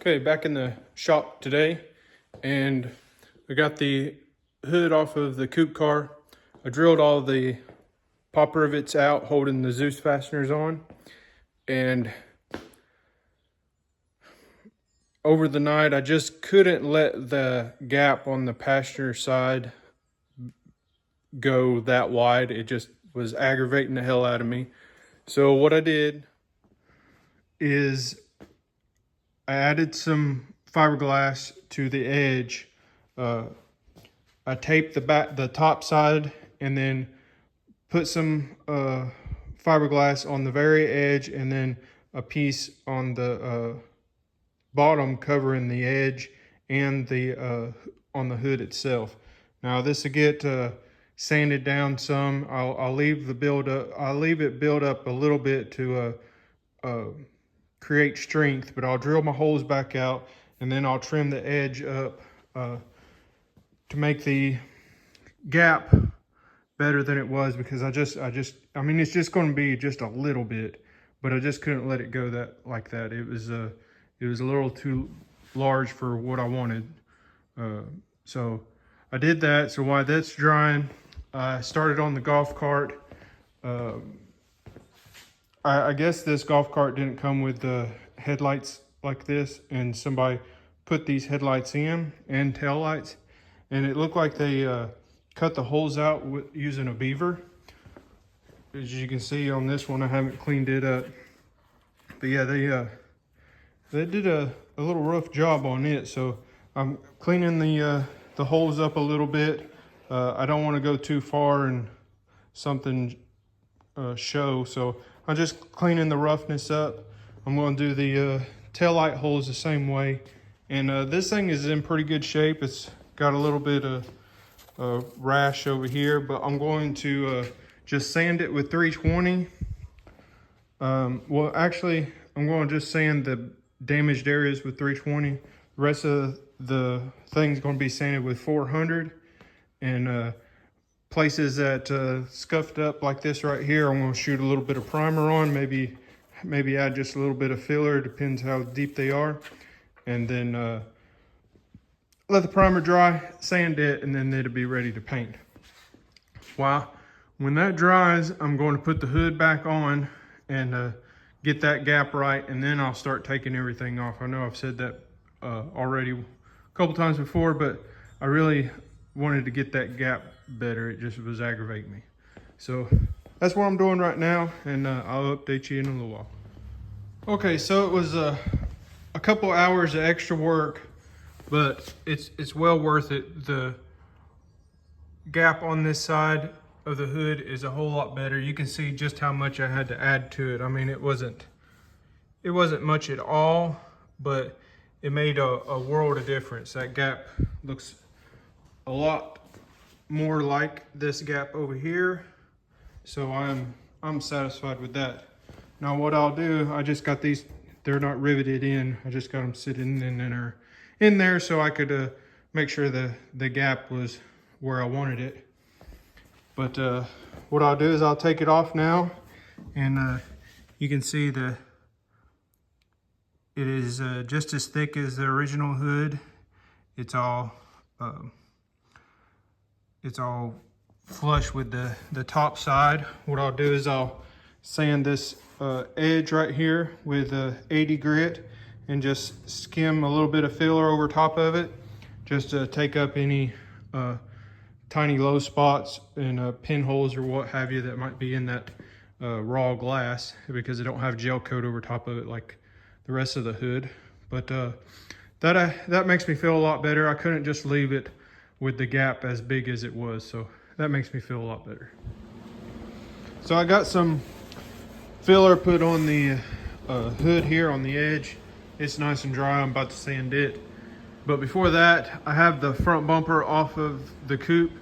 Okay, back in the shop today, and I got the hood off of the coupe car. I drilled all the pop rivets out holding the Zeus fasteners on, and over the night I just couldn't let the gap on the passenger side go that wide. It just was aggravating the hell out of me. So what I did is I added some fiberglass to the edge. I taped the top side, and then put some fiberglass on the very edge, and then a piece on the bottom covering the edge and the on the hood itself. Now this will get sanded down some. I'll leave it build up a little bit to create strength, but I'll drill my holes back out, and then I'll trim the edge up to make the gap better than it was, because I mean, it's just going to be just a little bit, but I just couldn't let it go like that. It was a little too large for what I wanted. So I did that. So while that's drying, I started on the golf cart. I guess this golf cart didn't come with the headlights like this, and somebody put these headlights in and tail lights, and it looked like they cut the holes out using a beaver. As you can see on this one, I haven't cleaned it up, but yeah, they did a little rough job on it. So I'm cleaning the holes up a little bit. I don't want to go too far and something show, so I'm just cleaning the roughness up. I'm going to do the tail light holes the same way, and this thing is in pretty good shape. It's got a little bit of rash over here, but I'm going to just sand it with 320. Well, actually, I'm going to just sand the damaged areas with 320. The rest of the thing's going to be sanded with 400, and places that scuffed up like this right here, I'm going to shoot a little bit of primer on, maybe add just a little bit of filler, depends how deep they are, and then let the primer dry, sand it, and then it'll be ready to paint. When that dries, I'm going to put the hood back on and get that gap right, and then I'll start taking everything off. I know I've said that already a couple times before, but I really wanted to get that gap better. It just was aggravating me. So that's what I'm doing right now, and I'll update you in a little while. Okay, so it was a couple hours of extra work, but it's well worth it. The gap on this side of the hood is a whole lot better. You can see just how much I had to add to it. I mean, it wasn't much at all, but it made a world of difference. That gap looks a lot more like this gap over here, so I'm satisfied with that. Now what I'll do, I just got these, they're not riveted in, I just got them sitting in there so I could make sure the gap was where I wanted it. But what I'll do is I'll take it off now, and you can see it is just as thick as the original hood. It's all flush with the top side. What I'll do is I'll sand this edge right here with 80 grit and just skim a little bit of filler over top of it, just to take up any tiny low spots and pinholes or what have you that might be in that raw glass, because I don't have gel coat over top of it like the rest of the hood. But that makes me feel a lot better. I couldn't just leave it with the gap as big as it was, so that makes me feel a lot better. So I got some filler put on the hood here on the edge. It's nice and dry. I'm about to sand it. But before that, I have the front bumper off of the coupe,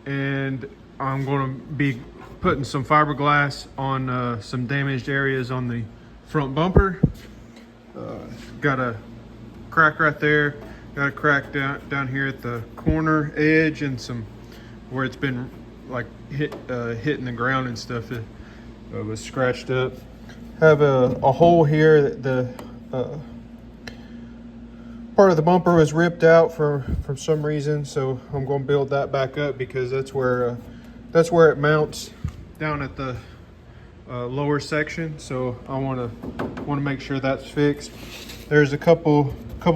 and I'm going to be putting some fiberglass on some damaged areas on the front bumper. Got a crack right there. Got a crack down here at the corner edge, and some where it's been like hitting the ground and stuff. It was scratched up. Have a hole here that part of the bumper was ripped out for some reason, so I'm going to build that back up because that's where it mounts down at the lower section. So I want to make sure that's fixed. There's a couple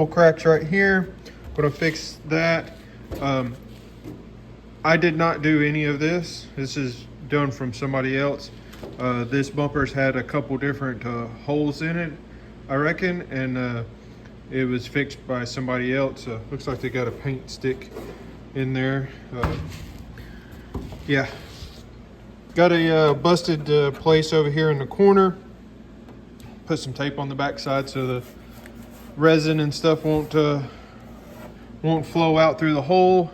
cracks right here. I'm going to fix that. I did not do any of this. This is done from somebody else. This bumper's had a couple different holes in it, I reckon, and it was fixed by somebody else. Looks like they got a paint stick in there. Yeah, got a busted place over here in the corner. Put some tape on the backside so the resin and stuff won't flow out through the hole.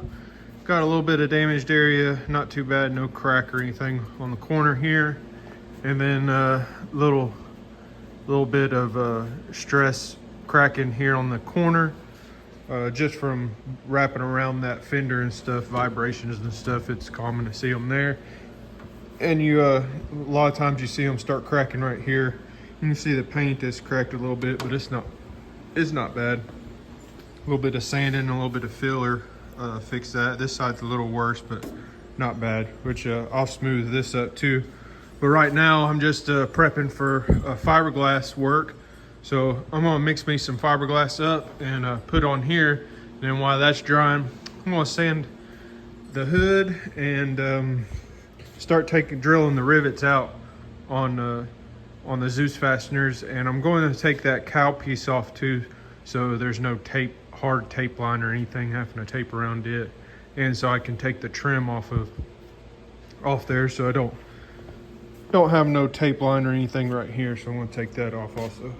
Got a little bit of damaged area, not too bad, no crack or anything on the corner here. And then a little bit of stress cracking here on the corner, just from wrapping around that fender and stuff, vibrations and stuff. It's common to see them there. And you a lot of times you see them start cracking right here. You can see the paint is cracked a little bit, but it's not bad. A little bit of sanding, a little bit of filler, fix that. This side's a little worse, but not bad, which I'll smooth this up too. But right now I'm just prepping for fiberglass work. So I'm gonna mix me some fiberglass up and put on here. And then while that's drying, I'm gonna sand the hood and start drilling the rivets out on the Zeus fasteners. And I'm going to take that cowl piece off too, so there's no hard tape line or anything having to tape around it. And so I can take the trim off there, so I don't have no tape line or anything right here. So I'm gonna take that off also.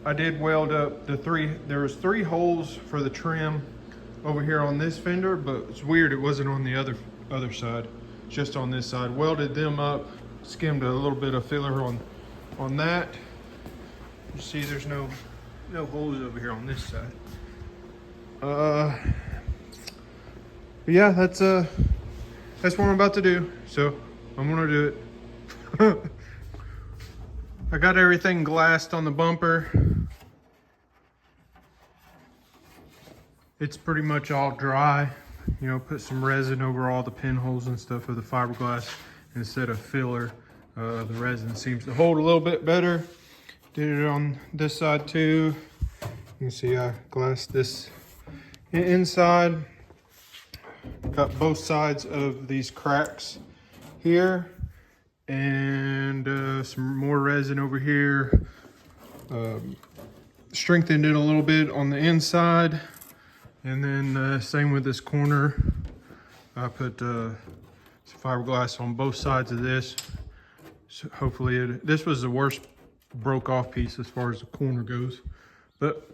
I did weld up there was three holes for the trim over here on this fender, but it's weird, it wasn't on the other side, just on this side. Welded them up, skimmed a little bit of filler on that. You see there's no holes over here on this side. Yeah, that's what I'm about to do. So I'm gonna do it. I got everything glassed on the bumper. It's pretty much all dry. You know, put some resin over all the pinholes and stuff of the fiberglass instead of filler. The resin seems to hold a little bit better. Did it on this side too. You can see I glassed this inside. Got both sides of these cracks here. And some more resin over here. Strengthened it a little bit on the inside. And then same with this corner. I put some fiberglass on both sides of this. So hopefully this was the worst broke off piece as far as the corner goes. But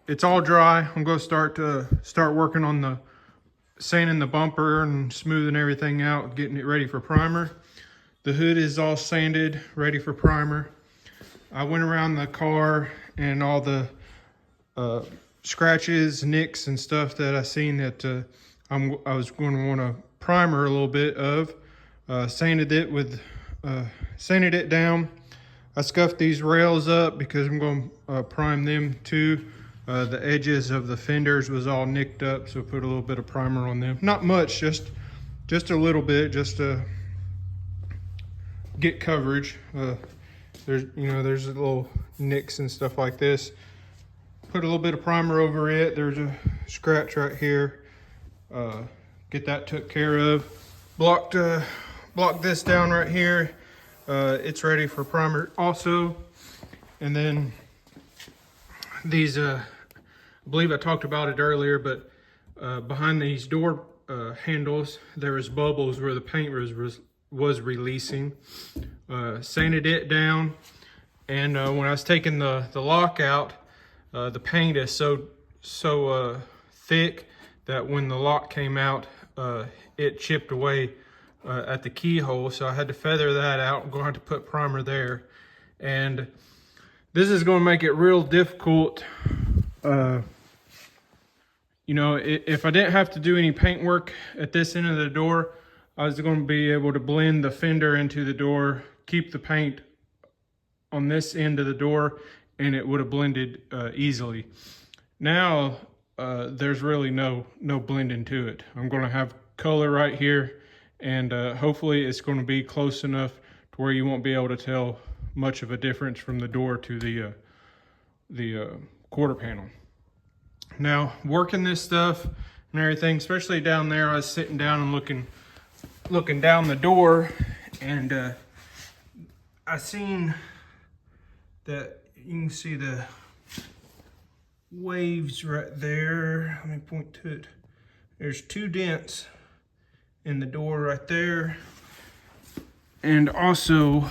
it's all dry. I'm going to start working on the sanding the bumper and smoothing everything out, getting it ready for primer. The hood is all sanded, ready for primer. I went around the car and all the scratches, nicks, and stuff that I seen that I was going to want to primer a little bit of. Sanded it down. I scuffed these rails up because I'm going to prime them too. The edges of the fenders was all nicked up, so put a little bit of primer on them. Not much, just a little bit, just to get coverage. There's little nicks and stuff like this. Put a little bit of primer over it. There's a scratch right here. Get that took care of. Blocked this down right here. It's ready for primer also. And then these, I believe I talked about it earlier, but behind these door handles, there was bubbles where the paint was releasing. Sanded it down, and when I was taking the lock out, the paint is so thick that when the lock came out, it chipped away at the keyhole, so I had to feather that out. I'm going to have to put primer there, and this is going to make it real difficult. You know, if I didn't have to do any paint work at this end of the door, I was going to be able to blend the fender into the door, keep the paint on this end of the door, and it would have blended easily. Now there's really no blending to it. I'm going to have color right here, and hopefully it's going to be close enough to where you won't be able to tell much of a difference from the door to the quarter panel. Now, working this stuff and everything, especially down there, I was sitting down and looking down the door, and I seen that you can see the waves right there. Let me point to it. There's 2 dents in the door right there, and also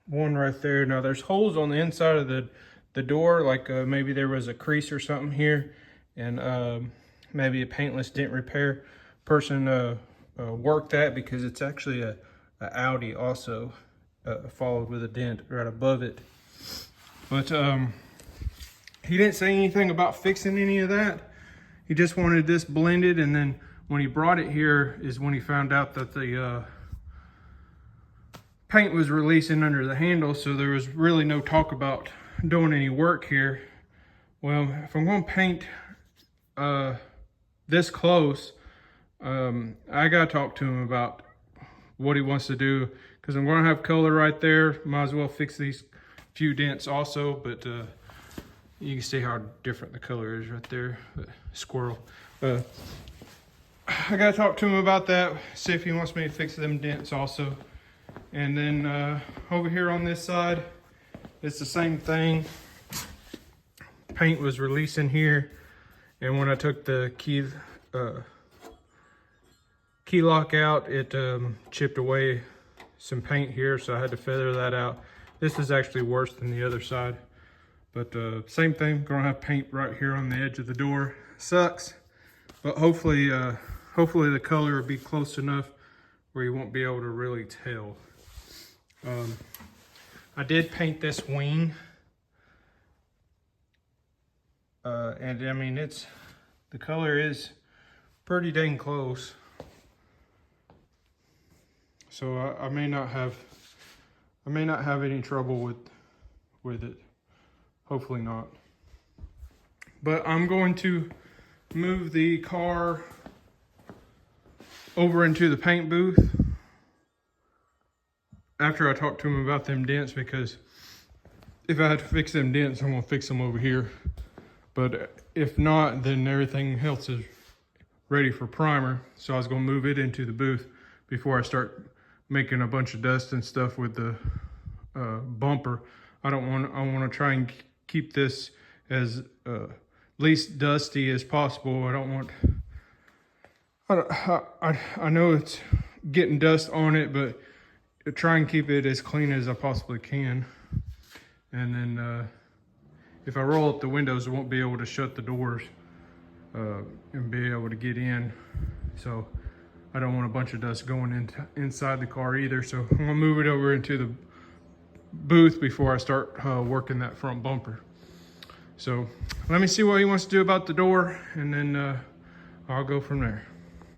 one right there. Now there's holes on the inside of the door, like maybe there was a crease or something here, and maybe a paintless dent repair person worked that, because it's actually a Audi also followed with a dent right above it. But he didn't say anything about fixing any of that. He just wanted this blended, and then when he brought it here is when he found out that the paint was releasing under the handle, so there was really no talk about doing any work here. Well, if I'm going to paint this close, I got to talk to him about what he wants to do, because I'm going to have color right there. Might as well fix these few dents also, but you can see how different the color is right there. Squirrel. I got to talk to him about that, see if he wants me to fix them dents also. And then over here on this side, it's the same thing. Paint was releasing here, and when I took the key lock out, it chipped away some paint here, so I had to feather that out. This is actually worse than the other side, but same thing. Gonna have paint right here on the edge of the door. Sucks, but hopefully the color will be close enough where you won't be able to really tell. I did paint this wing, and I mean, the color is pretty dang close. So I may not have any trouble with it. Hopefully not. But I'm going to move the car over into the paint booth after I talk to him about them dents, because if I had to fix them dents, I'm gonna fix them over here. But if not, then everything else is ready for primer. So I was gonna move it into the booth before I start making a bunch of dust and stuff with the bumper. I want to try and keep this as least dusty as possible. I know it's getting dust on it, but try and keep it as clean as I possibly can. And then if I roll up the windows, I won't be able to shut the doors and be able to get in. So I don't want a bunch of dust going inside the car either. So I'm gonna move it over into the booth before I start working that front bumper. So let me see what he wants to do about the door, and then I'll go from there.